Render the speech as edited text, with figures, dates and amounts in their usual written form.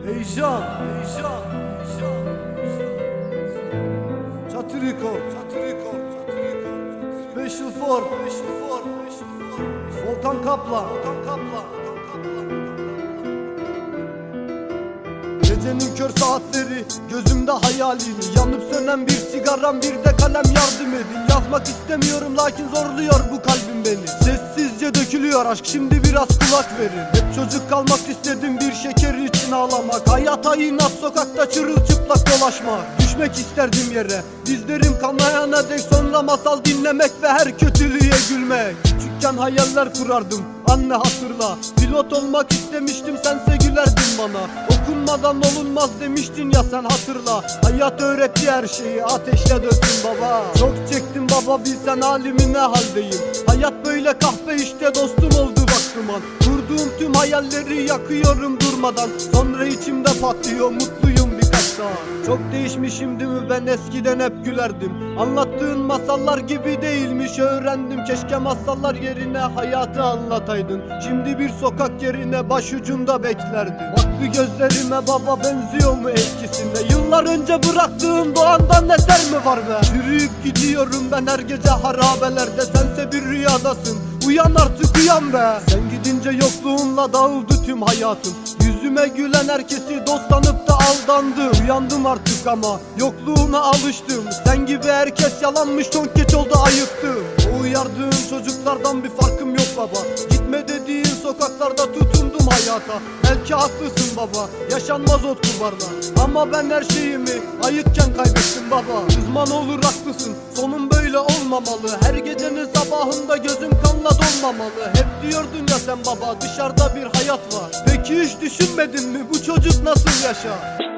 Heyecan. Çatı Record. Special for Volkan Kaplan. Gecenin kör saatleri, gözümde hayalin, yanıp sönen bir sigaram, bir de kalem, yardım edin. Yazmak istemiyorum lakin zorluyor bu kalbim beni. Sessizce dökülüyor aşk, şimdi biraz kulak verin. Hep çocuk kalmak istedim, bir şeker için ağlamak. Hayata inat, sokakta çırılçıplak dolaşmak. Düşmek isterdim yere, dizlerim kanayana dek, sonra masal dinlemek ve her kötülüğe gülmek. Küçükken hayaller kurardım, anne hatırla. Pilot olmak istemiştim, sense gülerdin bana. Okunmadan olunmaz demiştin ya, sen hatırla. Hayat öğretti her şeyi, ateşle dönsün baba. Çok çektim baba, bilsen halimi ne haldeyim. Hayat böyle kahpe işte, dostum oldu bak duman. Kurduğum tüm hayalleri yakıyorum durmadan. Sonra içimde patlıyor, mutluyum birkaç saat. Çok değişmişim değil mi, ben eskiden hep gülerdim. Anlattığın masallar gibi değilmiş, öğrendim. Keşke masallar yerine hayatı anlataydın. Şimdi bir sokak yerine başucunda beklerdim. Bak bir gözlerime baba, benziyor mu eskisinde? Yıllar önce bıraktığım doğandan eser mi var be? Çürüyüp gidiyorum ben her gece harabelerde. Sense bir rüyadasın, uyan artık uyan be. Sen gidince yokluğunla dağıldı tüm hayatım. Yüzüme gülen herkesi dost sanıp da aldandım. Uyandım artık ama yokluğuna alıştım. Sen gibi herkes yalanmış, çok geç oldu, ayıktım. O uyardığın çocuklardan bir farkım yok baba. Gitme dediğin sokaklarda tutundum hayata. Belki haklısın baba, yaşanmaz o kulvarda. Ama ben her şeyimi ayıkken kaybettim baba. Kızman olur haklısın, sonun böyle olmamalı. Her gecenin sabahında gözüm kanla dolmamalı. Hep diyordun ya sen baba, dışarıda bir hayat var. Peki hiç düşünmedin mi bu çocuk nasıl yaşar?